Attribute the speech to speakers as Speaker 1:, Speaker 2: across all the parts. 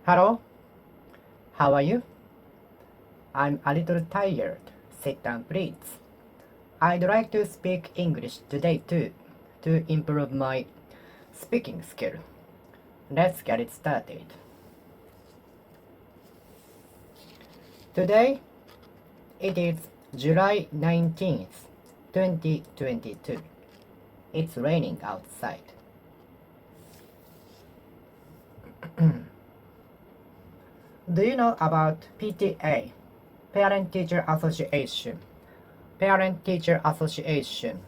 Speaker 1: Hello, how are you? I'm a little tired. Sit down, please. I'd like to speak English today too, to improve my speaking skill. Let's get it started. Today, it is July 19th, 2022. It's raining outside. Do you know about PTA, Parent Teacher Association? Parent Teacher Association.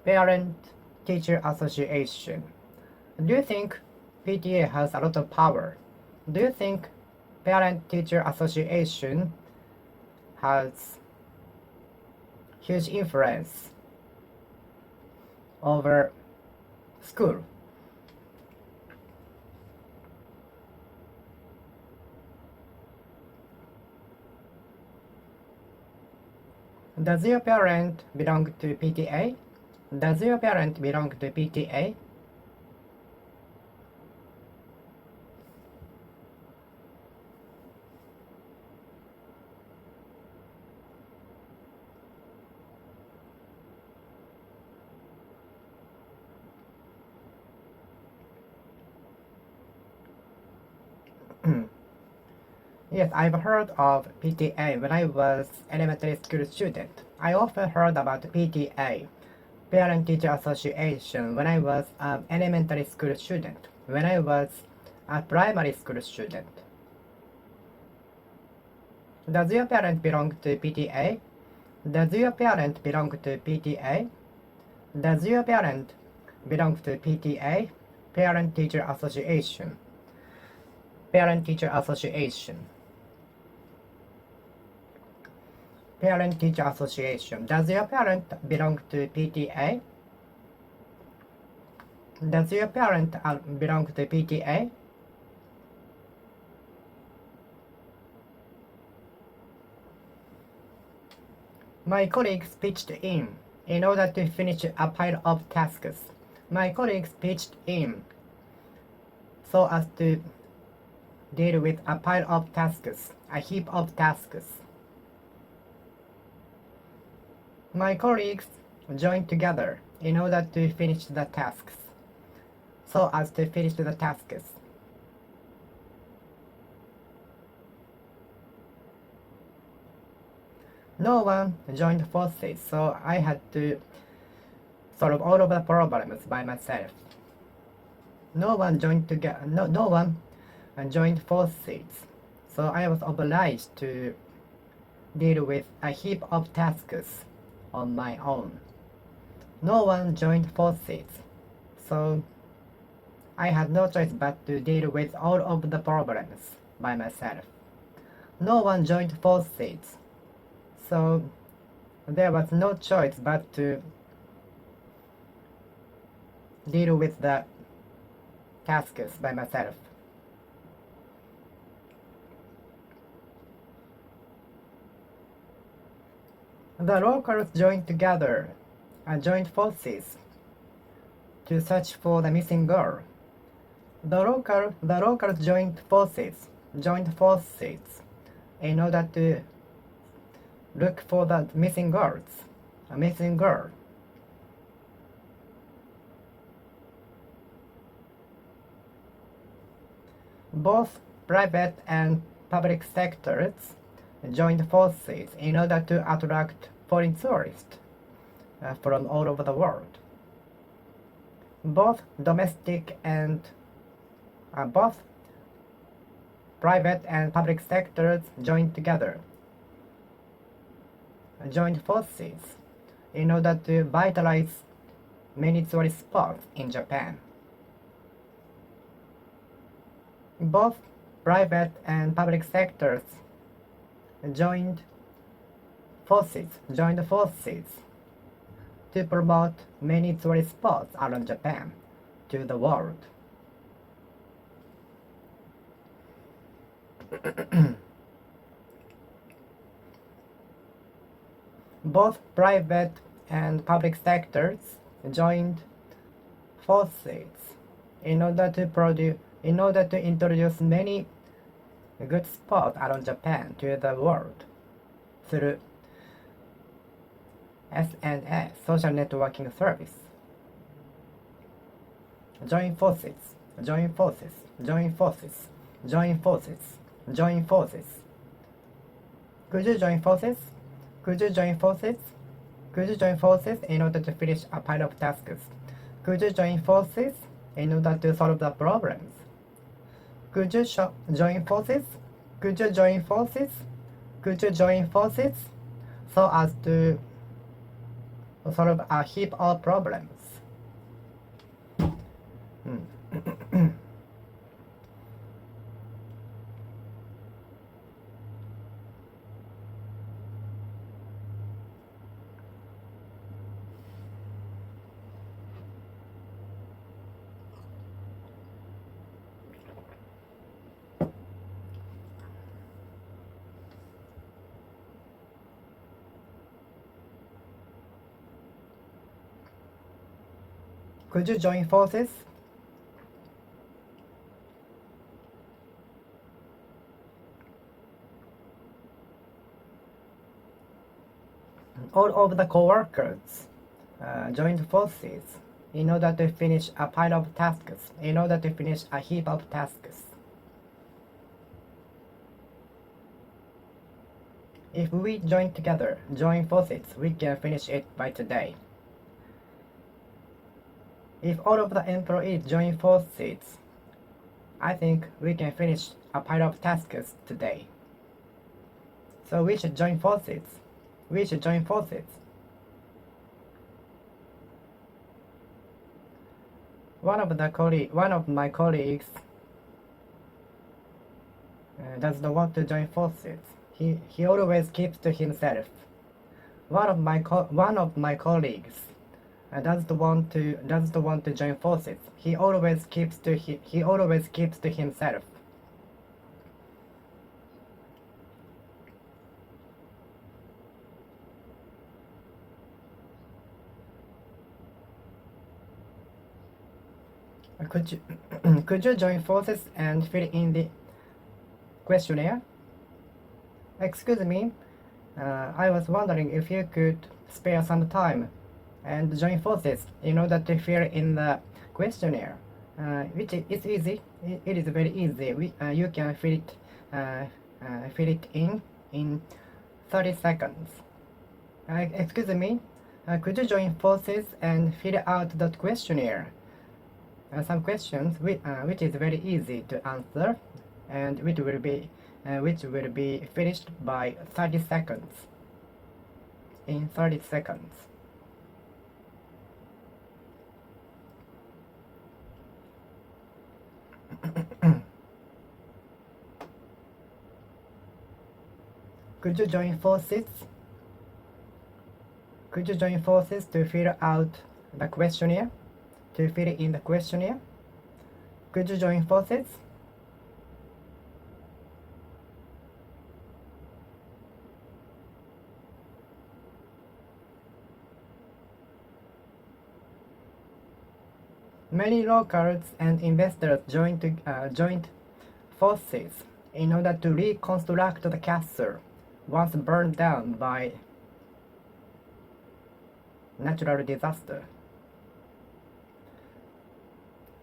Speaker 1: Parent Teacher Association. Do you think PTA has a lot of power? Do you think Parent Teacher Association has huge influence over school? Does your parent belong to PTA? Does your parent belong to PTA? Yes, I've heard of PTA when I was elementary school student. I often heard about PTA, Parent Teacher Association, when I was an elementary school student, when I was a primary school student. Does your parent belong to PTA? Does your parent belong to PTA? Does your parent belong to PTA, Parent Teacher Association? Parent Teacher Association. Parent Teacher Association. Does your parent belong to PTA? Does your parent belong to PTA? My colleagues pitched in order to finish a pile of tasks. My colleagues pitched in so as to deal with a pile of tasks, a heap of tasks. My colleagues joined together in order to finish the tasks, so as to finish the tasks. No one joined forces, so I had to solve all of the problems by myself. No one joined together. No one joined forces, so I was obliged to deal with a heap of tasks on my own. No one joined forces, so I had no choice but to deal with all of the problems by myself. No one joined forces, so there was no choice but to deal with the tasks by myself. The locals joined together and joined forces to search for the missing girl. The locals joined forces in order to look for the missing girl. Both private and public sectors joined forces in order to attract foreign tourists from all over the world. Both domestic and both private and public sectors joined forces in order to vitalize many tourist spots in Japan. Both private and public sectors joined forces to promote many tourist spots around Japan to the world. Both private and public sectors joined forces in order to introduce many a good spot around Japan to the world through SNS, social networking service. Join forces, join forces, join forces, join forces, join forces. Could you join forces? Could you join forces? Could you join forces in order to finish a pile of tasks? Could you join forces in order to solve the problems? Could you join forces? Could you join forces? Could you join forces so as to solve a heap of problems? Could you join forces? All of the co-workers joined forces in order to finish a pile of tasks, in order to finish a heap of tasks. If we join together, join forces, we can finish it by today. If all of the employees join forces, I think we can finish a pile of tasks today. So we should join forces. We should join forces. One of my colleagues does not want to join forces. He always keeps to himself. One of my colleagues doesn't want to join forces. He always keeps to himself. Could you join forces and fill in the questionnaire? Excuse me, I was wondering if you could spare some time and join forces in order to fill in the questionnaire, which is easy. It is very easy. You can fill it in 30 seconds. Excuse me, could you join forces and fill out that questionnaire? Some questions which is very easy to answer and which will be finished by 30 seconds. In 30 seconds. Could you join forces? Could you join forces to fill out the questionnaire? To fill in the questionnaire? Could you join forces? Many locals and investors joined forces in order to reconstruct the castle once burned down by natural disaster.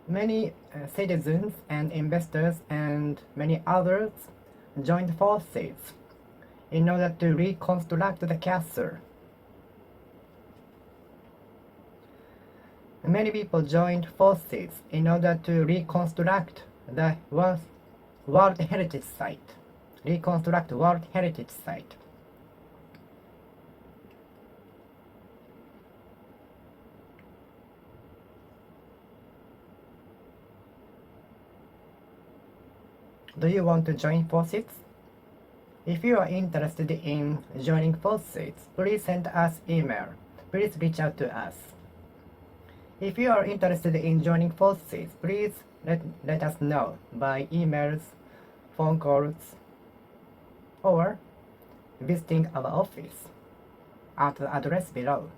Speaker 1: Many citizens and investors and many others joined forces in order to reconstruct the castle. Many people joined forces in order to reconstruct the World Heritage Site. Reconstruct World Heritage Site. Do you want to join forces? If you are interested in joining forces, please send us email. Please reach out to us. If you are interested in joining forces, please let us know by emails, phone calls, or visiting our office at the address below.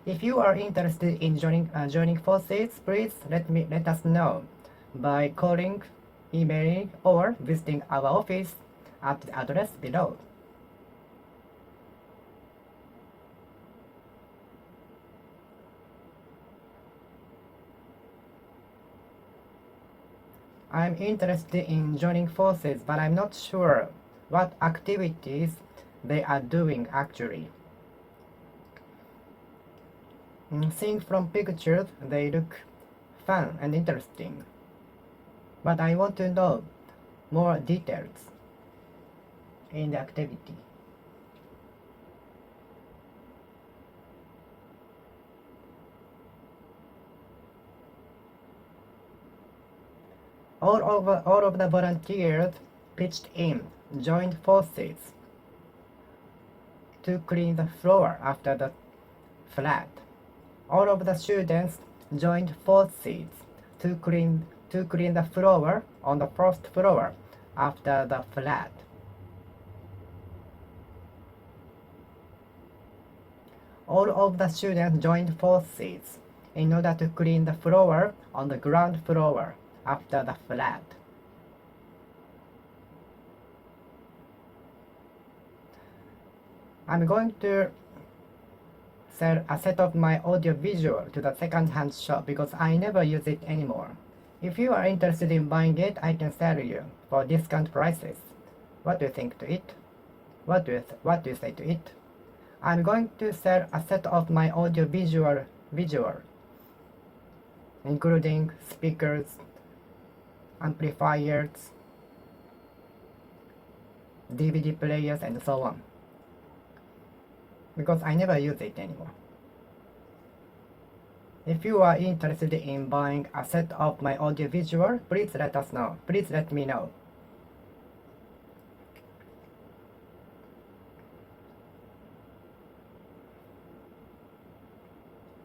Speaker 1: If you are interested in joining forces, please let us know by calling emailing, or visiting our office at the address below. I'm interested in joining forces, but I'm not sure what activities they are doing actually. Seeing from pictures, they look fun and interesting, but I want to know more details in the activity. All of the volunteers pitched in, joined forces to clean the floor after the flood. All of the students joined forces to clean the floor on the first floor after the flood. All of the students joined forces in order to clean the floor on the ground floor after the flood. I'm going to sell a set of my audio-visual to the second-hand shop because I never use it anymore. If you are interested in buying it, I can sell you for discount prices. What do you think to it? What do you say to it? I'm going to sell a set of my audio-visual including speakers, amplifiers, DVD players, and so on, because I never use it anymore. If you are interested in buying a set of my audiovisual, please let us know. Please let me know.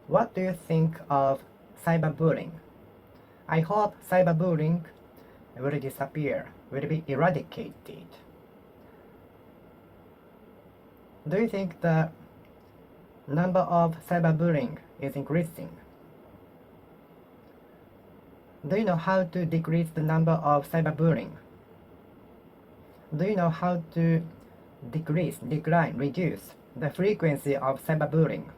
Speaker 1: What do you think of cyberbullying? I hope cyberbullying will disappear, will be eradicated. Do you think the number of cyberbullying is increasing? Do you know how to decrease the number of cyberbullying? Do you know how to reduce the frequency of cyberbullying?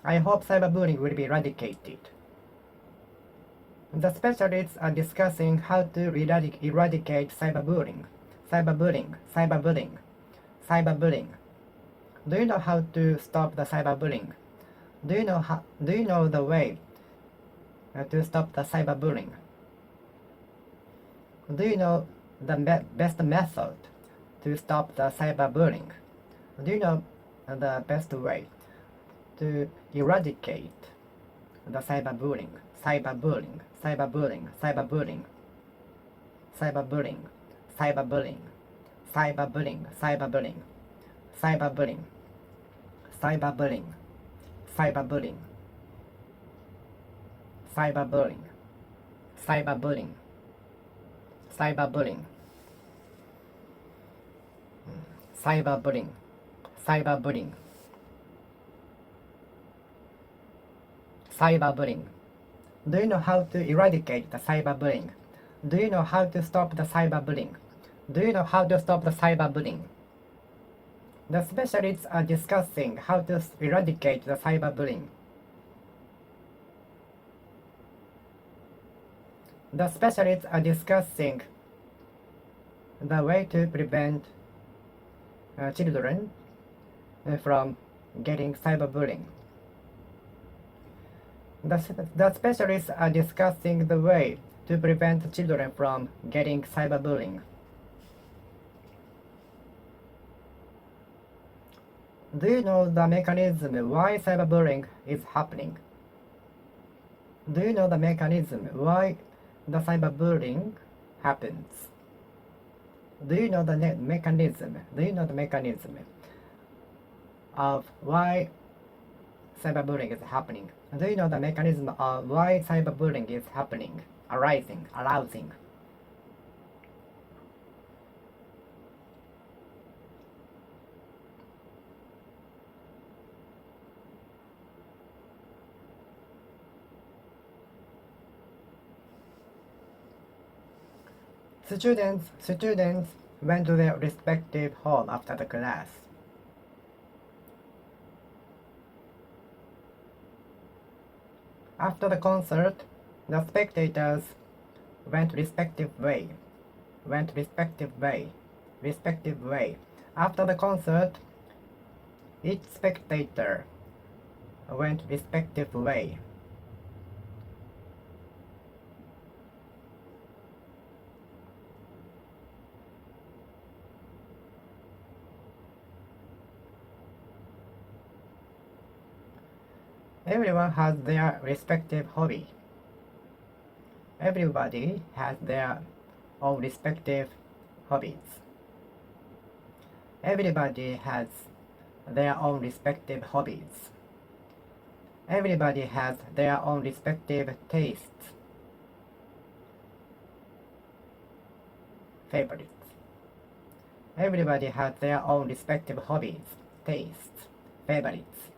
Speaker 1: I hope cyberbullying will be eradicated. The specialists are discussing how to eradicate cyberbullying. Do you know how to stop the cyberbullying? Do you know the way to stop the cyberbullying? Do you know the best method to stop the cyberbullying? Do you know the best way to eradicate the cyberbullying? Cyberbullying. Cyberbullying. Do you know how to eradicate the cyberbullying? Do you know how to stop the cyberbullying? Do you know how to stop the cyberbullying? The specialists are discussing how to eradicate the cyberbullying. The specialists are discussing the way to prevent children from getting cyberbullying. The specialists are discussing the way to prevent children from getting cyberbullying. Do you know the mechanism why cyberbullying is happening? Do you know the mechanism why the cyberbullying happens? Do you know the mechanism? Do you know the mechanism of why cyberbullying is happening? Do you know the mechanism of why cyberbullying is happening, arousing? Students went to their respective home after the class. After the concert, the spectators went respective way. After the concert, each spectator went respective way. Everyone has their respective hobby. Everybody has their own respective hobbies. Everybody has their own respective hobbies. Everybody has their own respective tastes, favorites. Everybody has their own respective hobbies, tastes, favorites.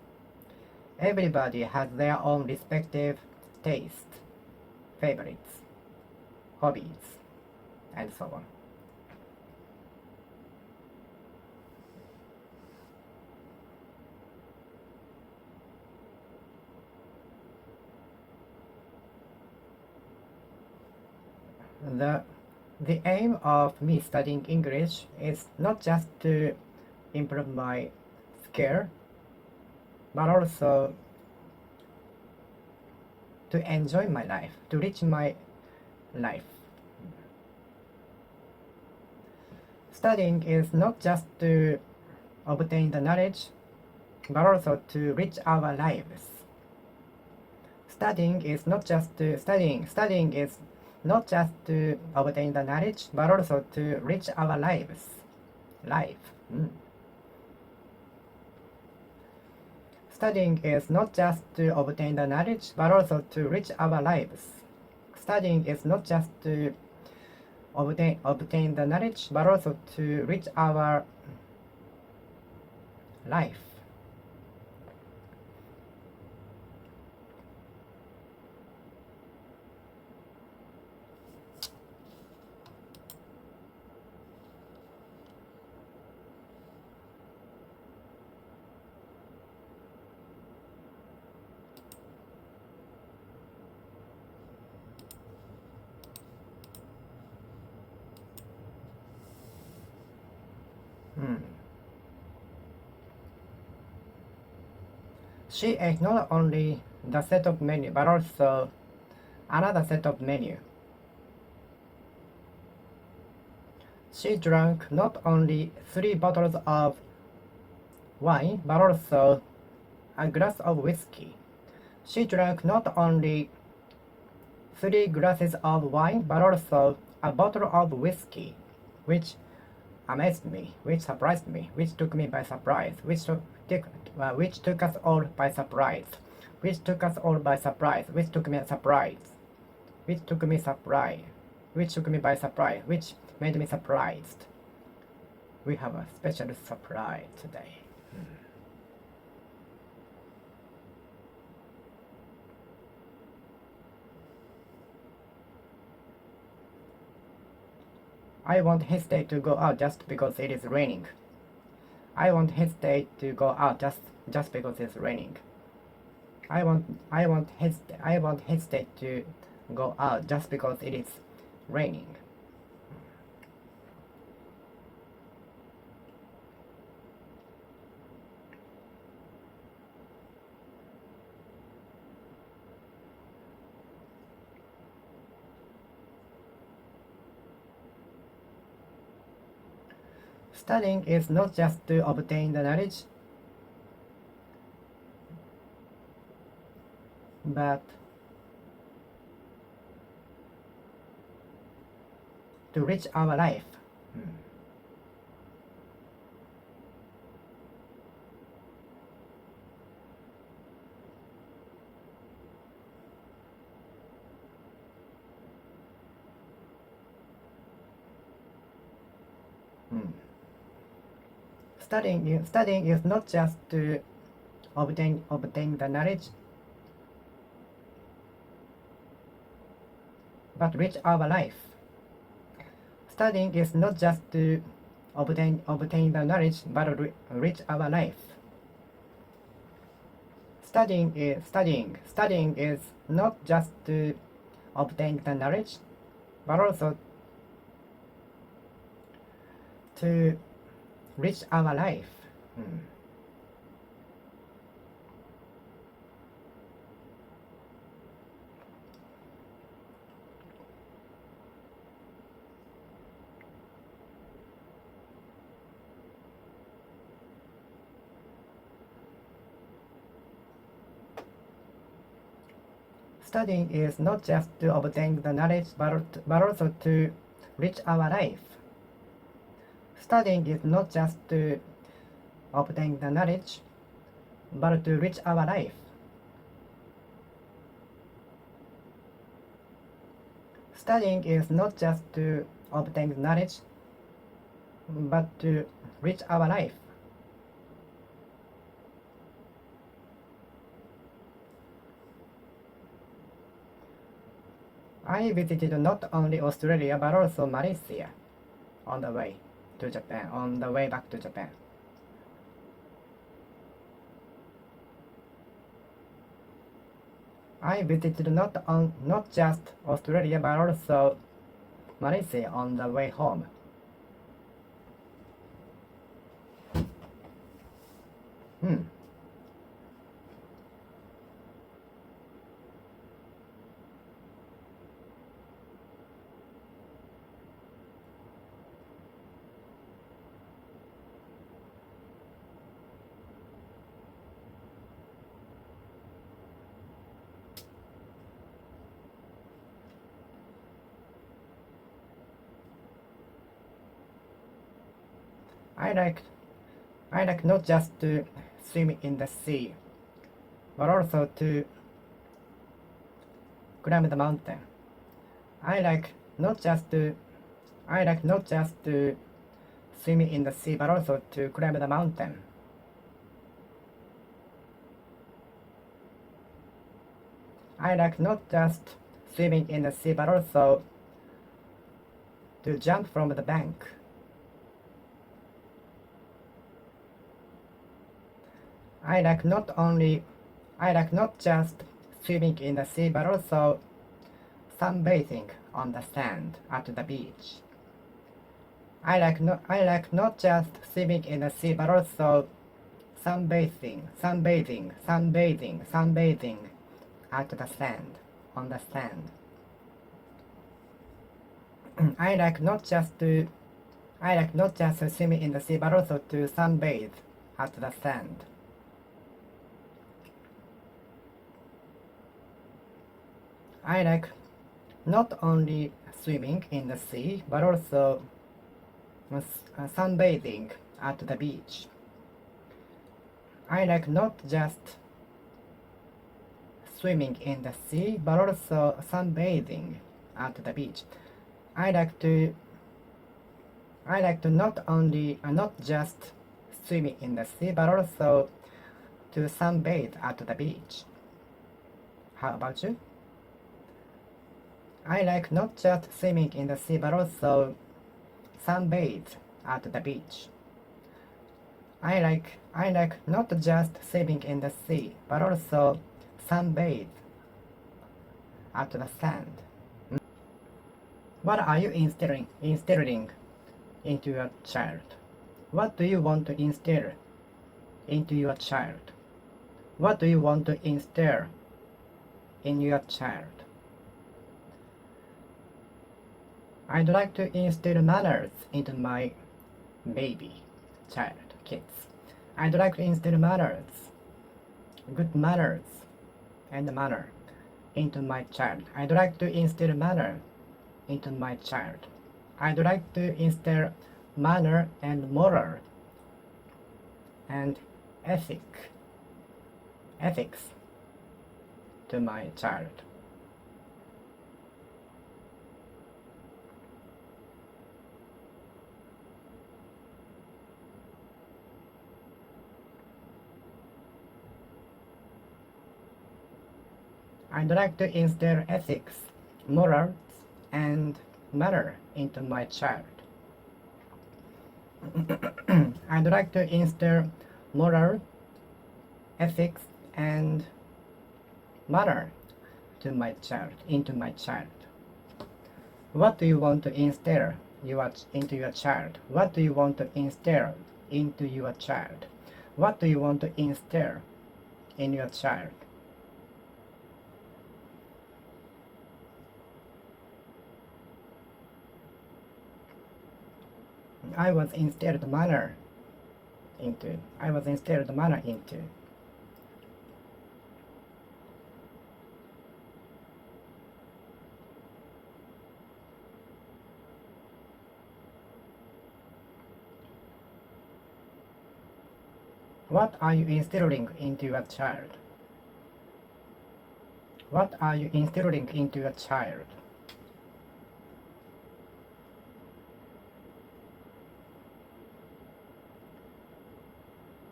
Speaker 1: Everybody has their own respective tastes, favorites, hobbies, and so on. The aim of me studying English is not just to improve my skill, but also to enjoy my life, to reach my life. Studying is not just to obtain the knowledge, but also to reach our lives. Studying is not just to studying is not just to obtain the knowledge, but also to reach our lives. Studying is not just to obtain the knowledge, but also to reach our lives. Studying is not just to obtain the knowledge, but also to reach our life. She ate not only the set of menu, but also another set of menu. She drank not only 3 bottles of wine, but also a glass of whiskey. She drank not only 3 glasses of wine, but also a bottle of whiskey, which amazed me, which surprised me, which took me by surprise, which took us all by surprise, which took me by surprise, which made me surprised. We have a special surprise today. I won't hesitate to go out just because it is raining. I won't hesitate to go out just because it's raining. I won't hesitate to go out just because it is raining. Studying is not just to obtain the knowledge, but to reach our life. Studying is not just to obtain the knowledge, but reach our life. Studying is not just to obtain the knowledge, but reach our life. Studying is not just to obtain the knowledge, but also to reach our life. Studying is not just to obtain the knowledge, but also to reach our life. Studying is not just to obtain the knowledge, but to reach our life. Studying is not just to obtain knowledge, but to reach our life. I visited not only Australia but also Malaysia on the way back to Japan. I visited not just Australia but also Malaysia on the way home. I like not just to swim in the sea, but also to climb the mountain. I like not just to swim in the sea, but also to climb the mountain. I like not just swimming in the sea, but also to jump from the bank. I like not just swimming in the sea, but also sunbathing on the sand at the beach. I like not just swimming in the sea, but also sunbathing at the sand, on the sand. I like not just swimming in the sea, but also to sunbathe at the sand. I like not only swimming in the sea, but also sunbathing at the beach. I like not just swimming in the sea, but also sunbathing at the beach. I like to not just swimming in the sea, but also to sunbathe at the beach. How about you? I like not just swimming in the sea, but also sunbathe at the beach. I like not just swimming in the sea, but also sunbathe at the sand. What are you instilling into your child? What do you want to instill into your child? What do you want to instill in your child? I'd like to instill manners into my kids. I'd like to instill good manners and manner into my child. I'd like to instill manner into my child. I'd like to instill manner and moral and ethics to my child. I'd like to instill ethics, morals, and manner into my child. I'd like to instill moral, ethics, and manner into my child. What do you want to instill into your child? What do you want to instill into your child? What do you want to instill in your child? I was instilled manner into. What are you instilling into your child? What are you instilling into your child?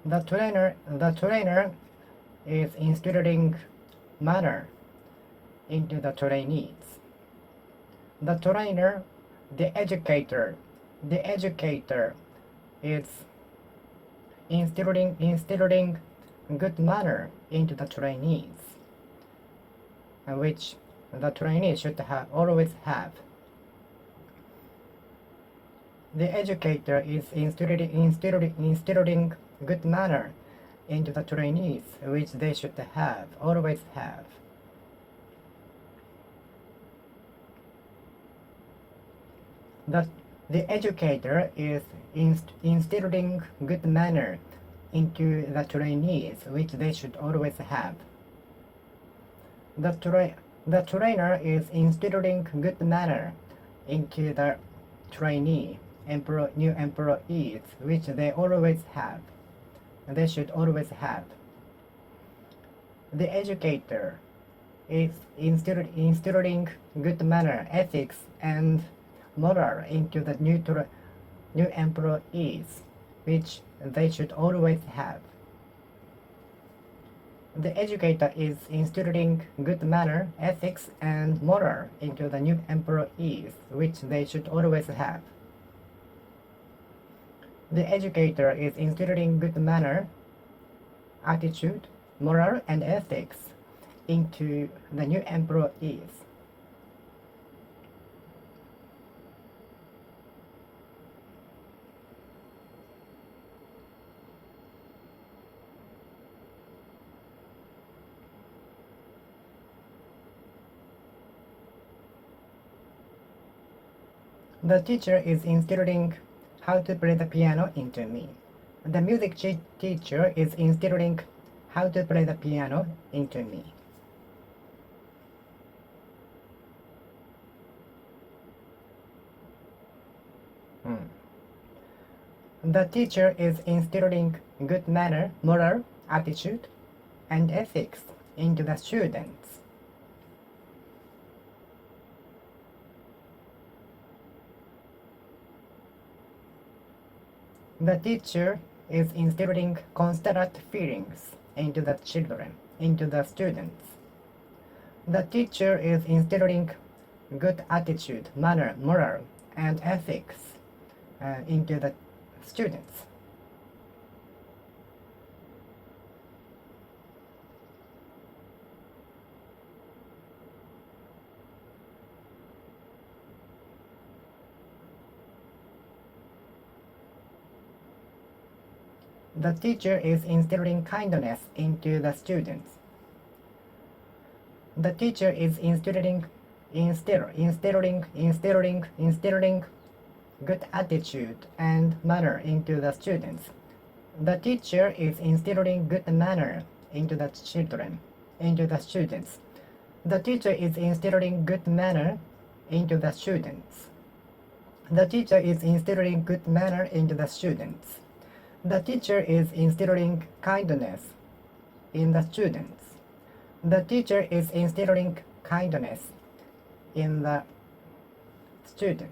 Speaker 1: The trainer is instilling manner into the trainees. The trainer, the educator is instilling good manner into the trainees, which the trainees should always have. The educator is instilling good manner into the trainees, which they should always have. The educator is instilling good manner into the trainees, which they should always have. The trainer is instilling good manner into the new employees, which they should always have. The educator is instilling good manner, ethics, and moral into the new employees, which they should always have. The educator is instilling good manner, ethics, and moral into the new employees, which they should always have. The educator is instilling good manner, attitude, moral, and ethics into the new employees. The teacher is instilling how to play the piano into me. The music teacher is instilling how to play the piano into me. The teacher is instilling good manner, moral, attitude, and ethics into the students. The teacher is instilling considerate feelings into the students. The teacher is instilling good attitude, manner, moral, and ethics into the students. The teacher is instilling kindness into the students. The teacher is instilling good attitude and manner into the students. The teacher is instilling good manner into the students. The teacher is instilling good manner into the students. The teacher is instilling good manner into the students. The teacher is instilling kindness in the students. The teacher is instilling kindness in the students.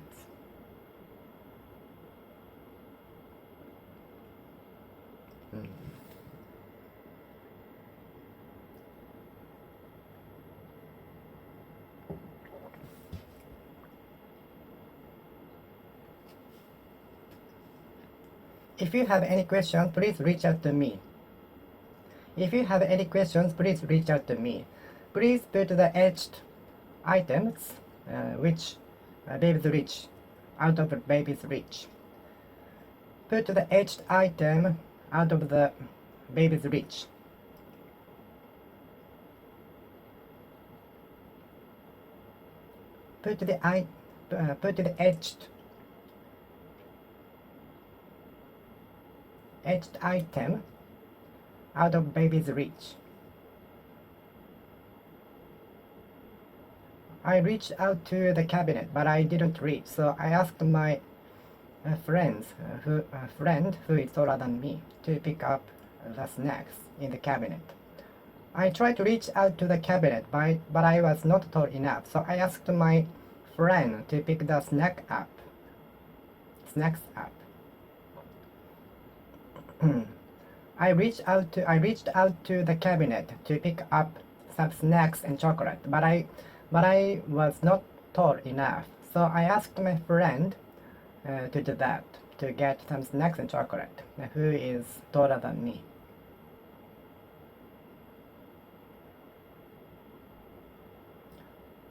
Speaker 1: If you have any questions, please reach out to me. If you have any questions, please reach out to me. Please put the etched items which baby's reach, out of baby's reach. Put the etched item out of the baby's reach. Put the etched item out of baby's reach. I reached out to the cabinet, but I didn't reach, so I asked my friend who is taller than me to pick up the snacks in the cabinet. I tried to reach out to the cabinet, but I was not tall enough, so I asked my friend to pick the snacks up. I reached out to the cabinet to pick up some snacks and chocolate, but I was not tall enough, so I asked my friend to do that, to get some snacks and chocolate, who is taller than me.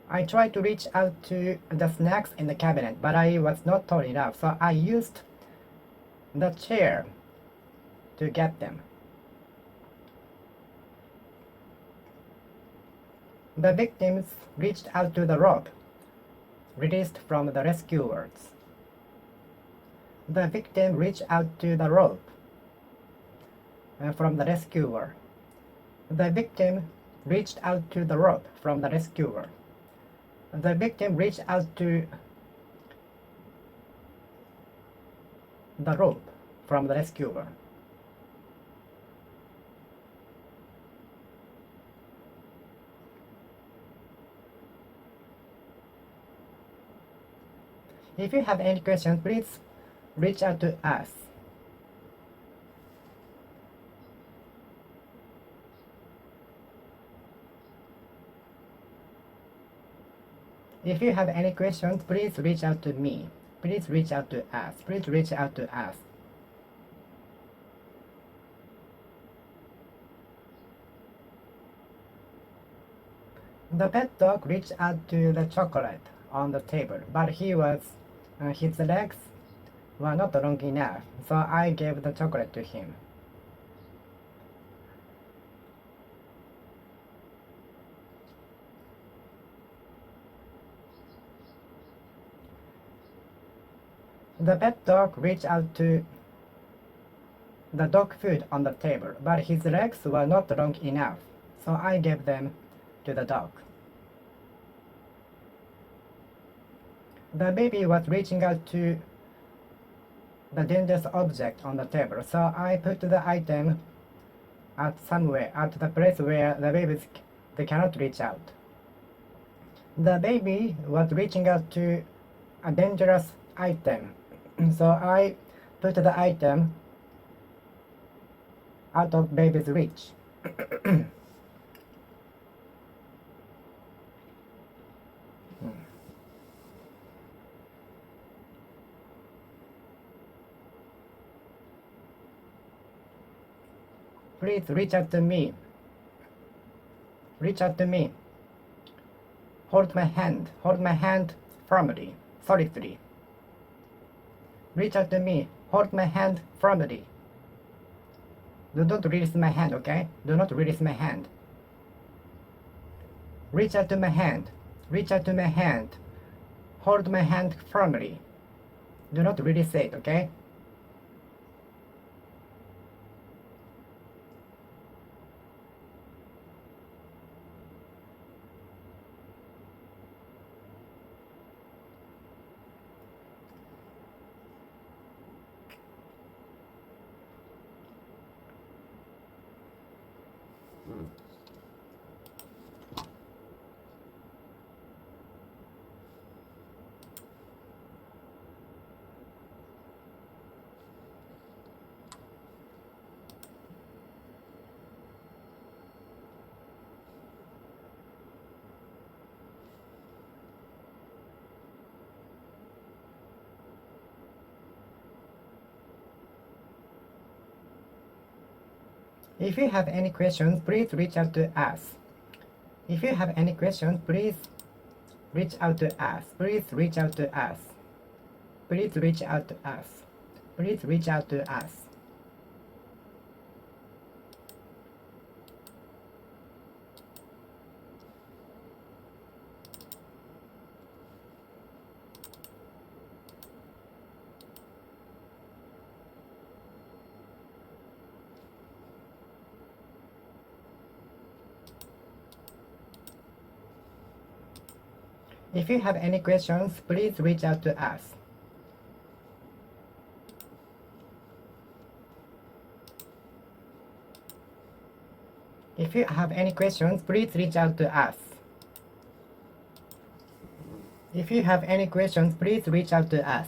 Speaker 1: I tried to reach out to the snacks in the cabinet, but I was not tall enough, so I used the chair to get them. The victims reached out to the rope, released from the rescuers. The victim reached out to the rope from the rescuer. The victim reached out to the rope from the rescuer. The victim reached out to the rope from the rescuer. If you have any questions, please reach out to us. If you have any questions, please reach out to me. Please reach out to us. Please reach out to us. The pet dog reached out to the chocolate on the table, but his legs were not long enough, so I gave the chocolate to him. The pet dog reached out to the dog food on the table, but his legs were not long enough, so I gave them to the dog. The baby was reaching out to the dangerous object on the table, so I put the item at the place where the babies they cannot reach out. The baby was reaching out to a dangerous item, so I put the item out of baby's reach. Please reach out to me. Reach out to me. Hold my hand. Hold my hand firmly, solidly. Reach out to me. Hold my hand firmly. Do not release my hand, okay? Do not release my hand. Reach out to my hand. Reach out to my hand. Hold my hand firmly. Do not release it, okay? If you have any questions, please reach out to us. If you have any questions, please reach out to us. Please reach out to us. Please reach out to us. Please reach out to us. If you have any questions, please reach out to us. If you have any questions, please reach out to us. If you have any questions, please reach out to us.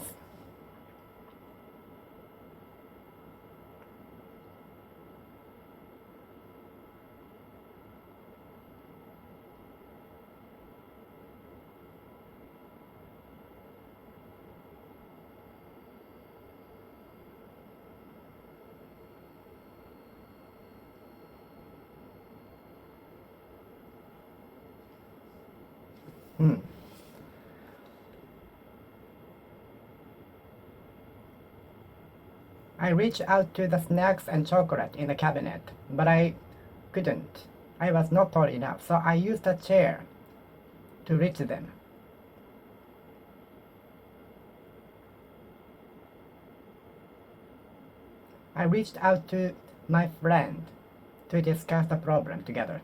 Speaker 1: I reached out to the snacks and chocolate in the cabinet, but I couldn't. I was not tall enough, so I used a chair to reach them. I reached out to my friend to discuss the problem together.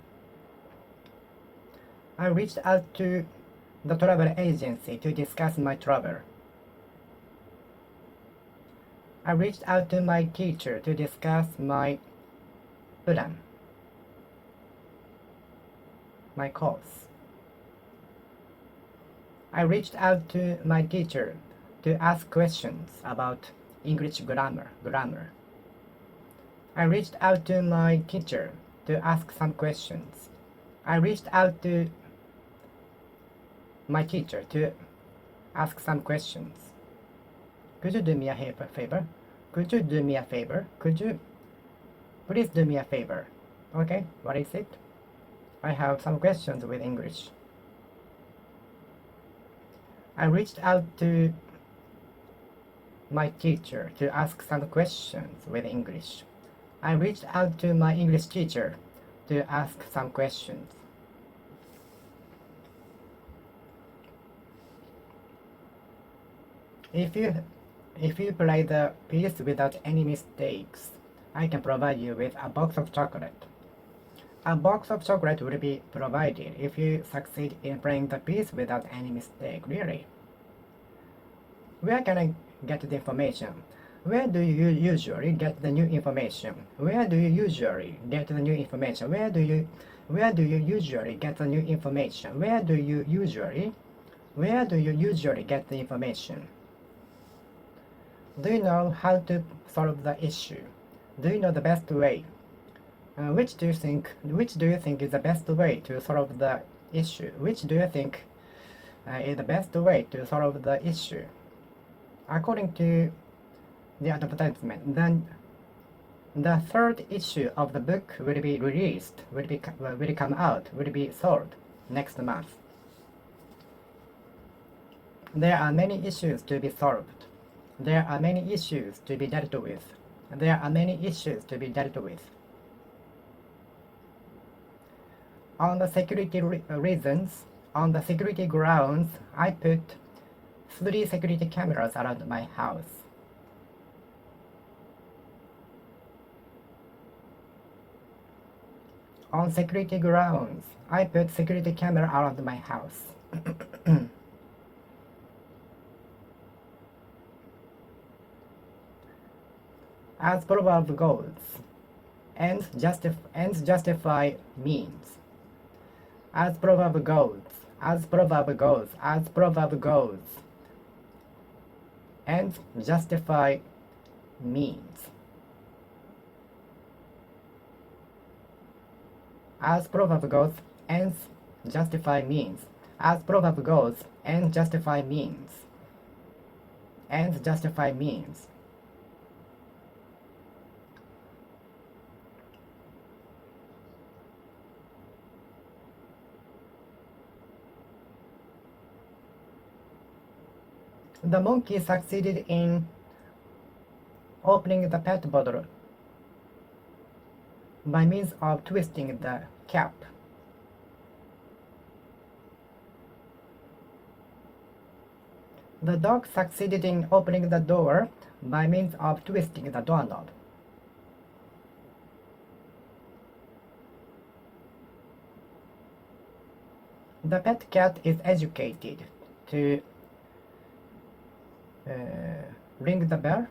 Speaker 1: I reached out to the travel agency to discuss my trouble. I reached out to my teacher to discuss my plan, my course. I reached out to my teacher to ask questions about English grammar. I reached out to my teacher to ask some questions. I reached out to my teacher to ask some questions. Could you do me a favor? Could you do me a favor? Could you please do me a favor? Okay, what is it? I have some questions with English. I reached out to my teacher to ask some questions with English. I reached out to my English teacher to ask some questions. If you play the piece without any mistakes, I can provide you with a box of chocolate. A box of chocolate will be provided if you succeed in playing the piece without any mistake, really. Where can I get the information? Where do you usually get the new information? Where do you usually get the new information? Where do you usually get the new information? Where do you usually get the information? Do you know how to solve the issue? Do you know the best way? Which do you think is the best way to solve the issue? Which do you think is the best way to solve the issue? According to the advertisement, then the third issue of the book will be released, will come out, will be sold next month. There are many issues to be solved. There are many issues to be dealt with. There are many issues to be dealt with. On the security reasons, on the security grounds, I put 3 security cameras around my house. On security grounds, I put security camera around my house. As proverb goes, ends justify means. As proverb goes, ends justify means. As proverb goes, ends justify means. As proverb goes, ends justify means. Ends justify means. The monkey succeeded in opening the pet bottle by means of twisting the cap. The dog succeeded in opening the door by means of twisting the doorknob. The pet cat is educated to ring the bell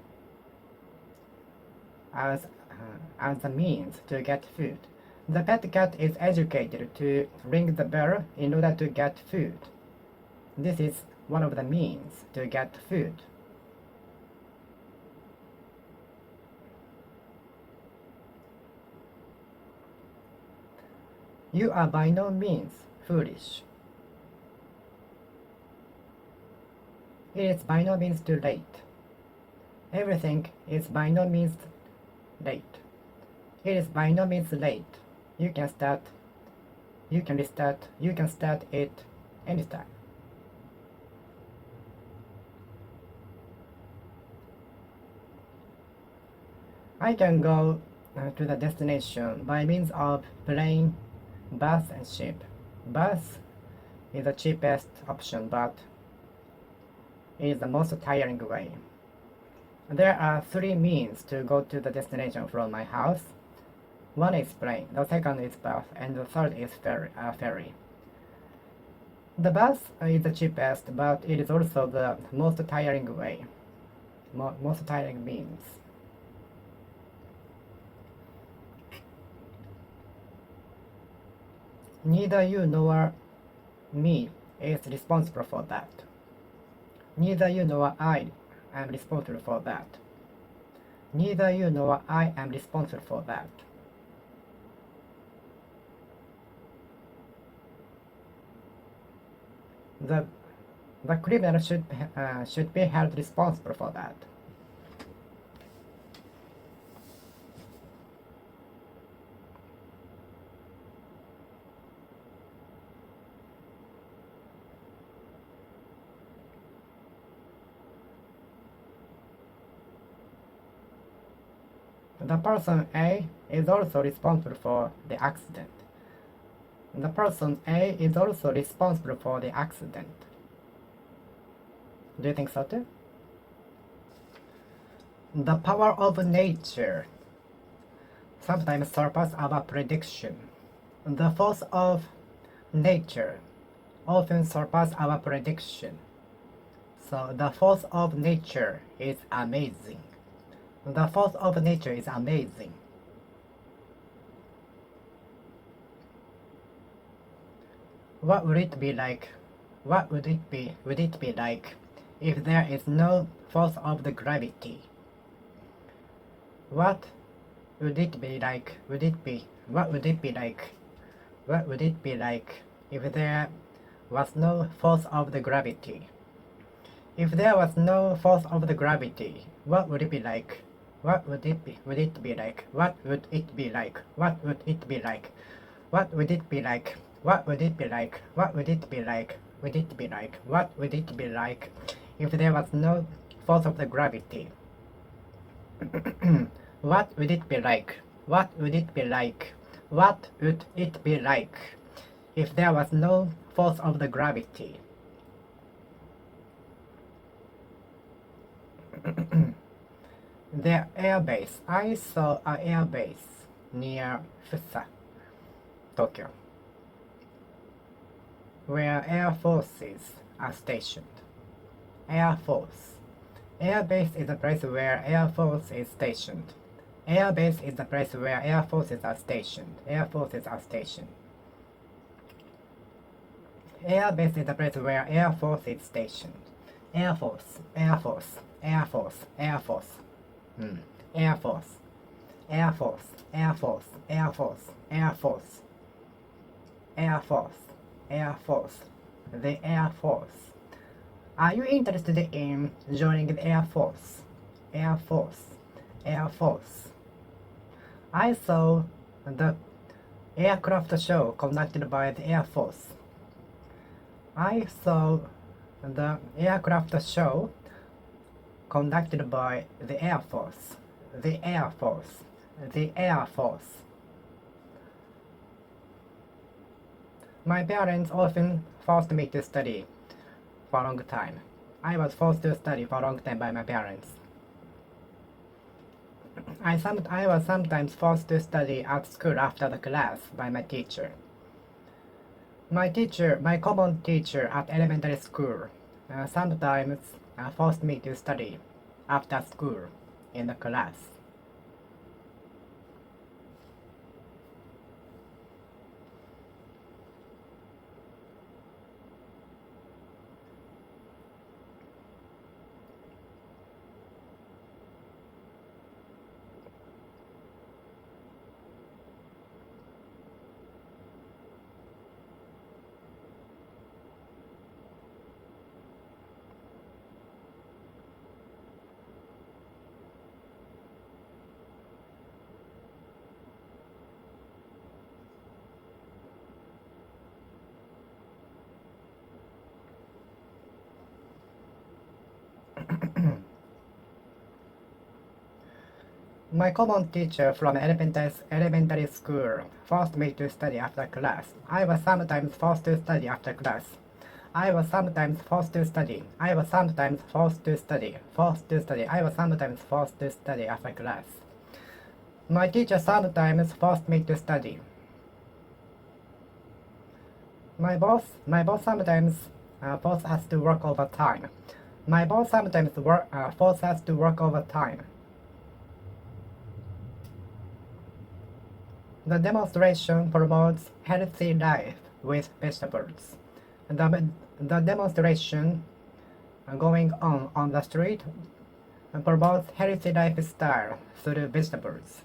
Speaker 1: as a means to get food. The pet cat is educated to ring the bell in order to get food. This is one of the means to get food. You are by no means foolish. It is by no means too late. Everything is by no means late. It is by no means late. You can start, you can restart, you can start it anytime. I can go to the destination by means of plane, bus and ship. Bus is the cheapest option, but it is the most tiring way. There are 3 means to go to the destination from my house. One is plane, the second is bus, and the third is ferry. The bus is the cheapest, but it is also the most tiring way, most tiring means. Neither you nor me is responsible for that. Neither you nor I am responsible for that. Neither you nor I am responsible for that. The criminal should be held responsible for that. The person A is also responsible for the accident. The person A is also responsible for the accident. Do you think so too? The power of nature sometimes surpasses our prediction. The force of nature often surpasses our prediction. So the force of nature is amazing. The force of nature is amazing. What would it be like? What would it be? Would it be like if there is no force of the gravity? What would it be like? Would it be? What would it be like? What would it be like if there was no force of the gravity? If there was no force of the gravity, what would it be like? What would it be? Would it be like? What would it be like? What would it be like? What would it be like? What would it be like? What would it be like? Would it be like? What would it be like if there was no force of the gravity? What would it be like? What would it be like? What would it be like if there was no force of the gravity? The airbase. I saw an airbase near Fusa, Tokyo, where air forces are stationed. Air force. Airbase is the place where air force is stationed. Airbase is the place where air forces are stationed. Air forces are stationed. Airbase is the place where air force is stationed. Air force, air force, air force, air force. Air force, air force, air force, air force, air force, air force, air force, the Air Force. Are you interested in joining the Air Force? Air Force, Air Force. I saw the aircraft show conducted by the Air Force. I saw the aircraft show conducted by the Air Force. The Air Force. The Air Force. My parents often forced me to study for a long time. I was forced to study for a long time by my parents. I was sometimes forced to study at school after the class by my teacher. My common teacher at elementary school, sometimes forced me to study after school in the class. My common teacher from elementary school forced me to study after class. I was sometimes forced to study after class. I was sometimes forced to study. I was sometimes forced to study. Forced to study. I was sometimes forced to study after class. My teacher sometimes forced me to study. My boss sometimes forced us to work overtime. My boss sometimes forced us to work overtime. The demonstration promotes healthy life with vegetables. The demonstration going on the street promotes healthy lifestyle through vegetables.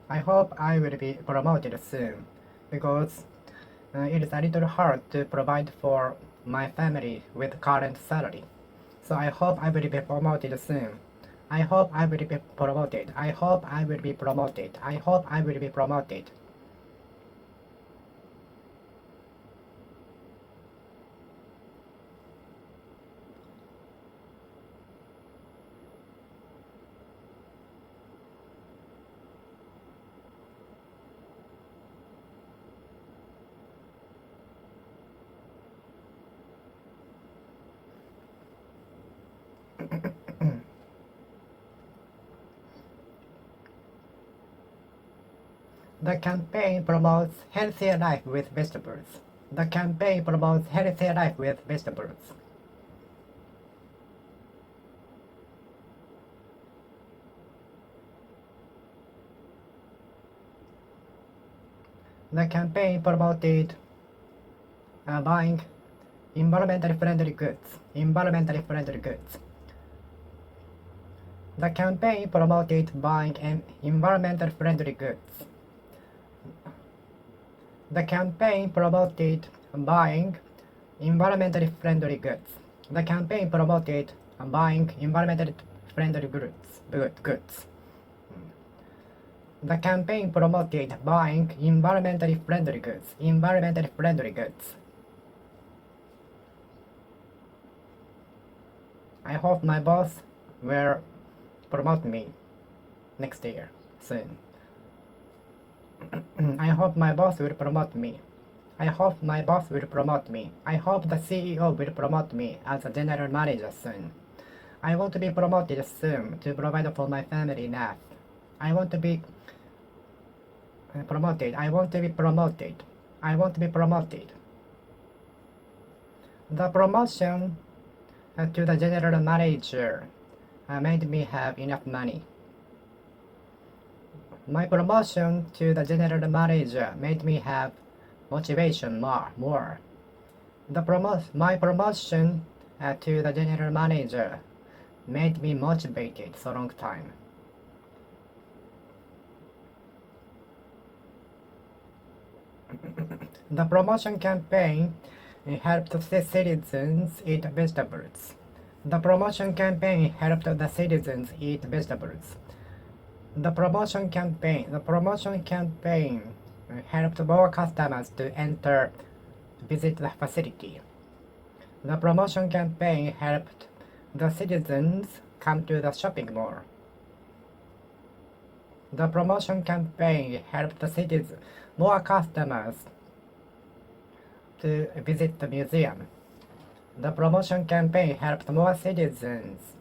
Speaker 1: I hope I will be promoted soon, because it is a little hard to provide for my family with current salary. So I hope I will be promoted soon. I hope I will be promoted. I hope I will be promoted. I hope I will be promoted. The campaign promotes healthier life with vegetables. The campaign promotes healthier life with vegetables. The campaign promoted buying environmentally friendly goods. Environmentally friendly goods. The campaign promoted buying environmentally friendly goods. The campaign promoted buying environmentally friendly goods. The campaign promoted buying environmentally friendly goods. The campaign promoted buying environmentally friendly goods. Environmentally friendly goods. I hope my boss will promote me next year soon. I hope my boss will promote me. I hope my boss will promote me. I hope the CEO will promote me as a general manager soon. I want to be promoted soon to provide for my family enough. I want to be promoted. I want to be promoted. I want to be promoted. The promotion to the general manager made me have enough money. My promotion to the general manager made me have motivation more. My promotion to the general manager made me motivated for a long time. The promotion campaign helped the citizens eat vegetables. The promotion campaign helped the citizens eat vegetables. The promotion campaign helped more customers to visit the facility. The promotion campaign helped the citizens come to the shopping mall. The promotion campaign helped the citizens, more customers to visit the museum. The promotion campaign helped more citizens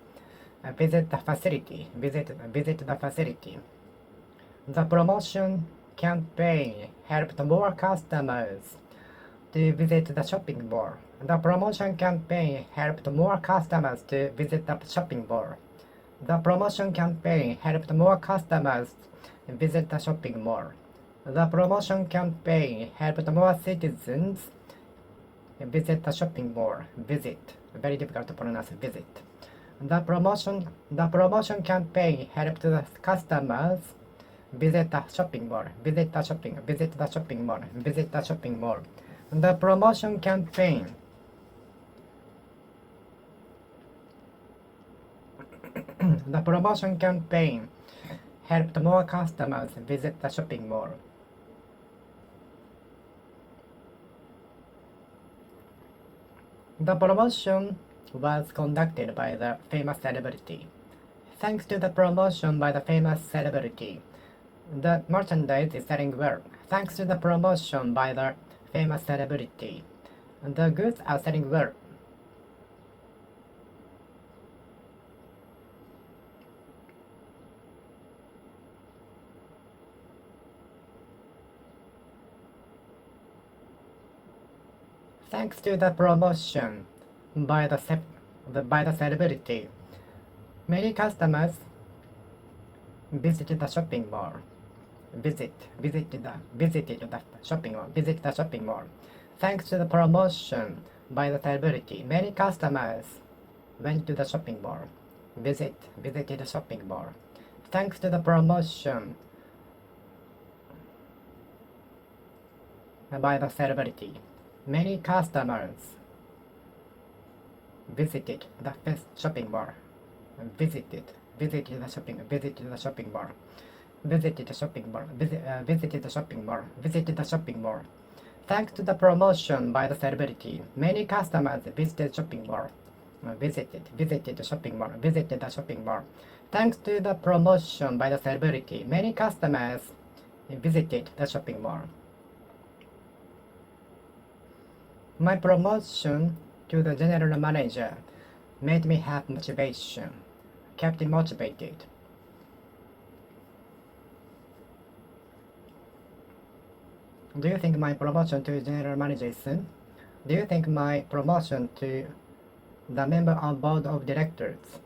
Speaker 1: visit the facility. Visit the facility. The promotion campaign helped more customers to visit the shopping mall. The promotion campaign helped more customers to visit the shopping mall. The promotion campaign helped more customers visit the shopping mall. The promotion campaign helped more citizens visit the shopping mall. Visit. Very difficult to pronounce visit. The promotion campaign helped the customers visit the shopping mall. Visit the shopping mall. Visit the shopping mall. The promotion campaign the promotion campaign helped more customers visit the shopping mall. The promotion was conducted by the famous celebrity. Thanks to the promotion by the famous celebrity, the merchandise is selling well. Thanks to the promotion by the famous celebrity, the goods are selling well. Thanks to the promotion by the celebrity, many customers visited the shopping mall. Visited the shopping mall. Thanks to the promotion by the celebrity, many customers went to the shopping mall. Visited the shopping mall. Thanks to the promotion by the celebrity, many customers visited the shopping mall. Visited the shopping mall. Visited the shopping mall. Thanks to the promotion by the celebrity, many customers visited shopping mall. Visited the shopping mall. Visited the shopping mall. Thanks to the promotion by the celebrity, many customers visited the shopping mall. My promotion to the general manager made me have motivation, kept me motivated. Do you think my promotion to general manager is soon? Do you think my promotion to the member of board of directors?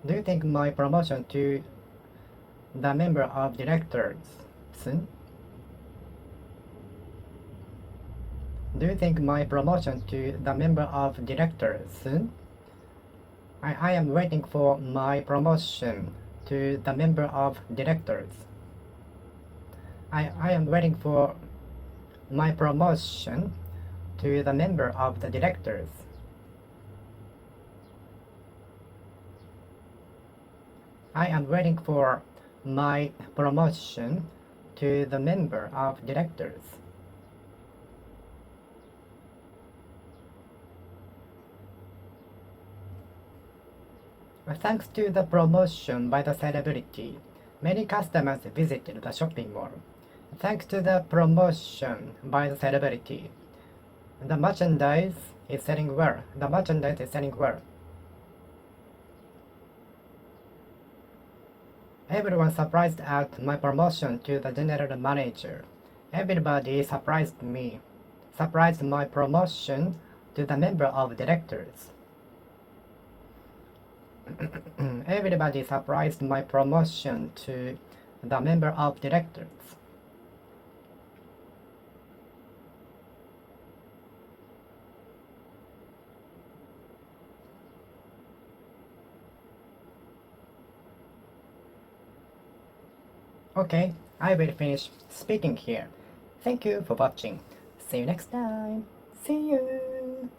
Speaker 1: Do you think my promotion to the member of directors soon? Do you think my promotion to the member of directors soon? I am waiting for my promotion to the member of directors. I am waiting for my promotion to the member of the directors. I am waiting for my promotion to the member of directors. Thanks to the promotion by the celebrity, many customers visited the shopping mall. Thanks to the promotion by the celebrity, the merchandise is selling well. The merchandise is selling well. Everyone surprised at my promotion to the general manager. Everybody surprised me. Surprised my promotion to the member of directors. Everybody surprised my promotion to the member of directors. Okay, I will finish speaking here. Thank you for watching. See you next time. See you.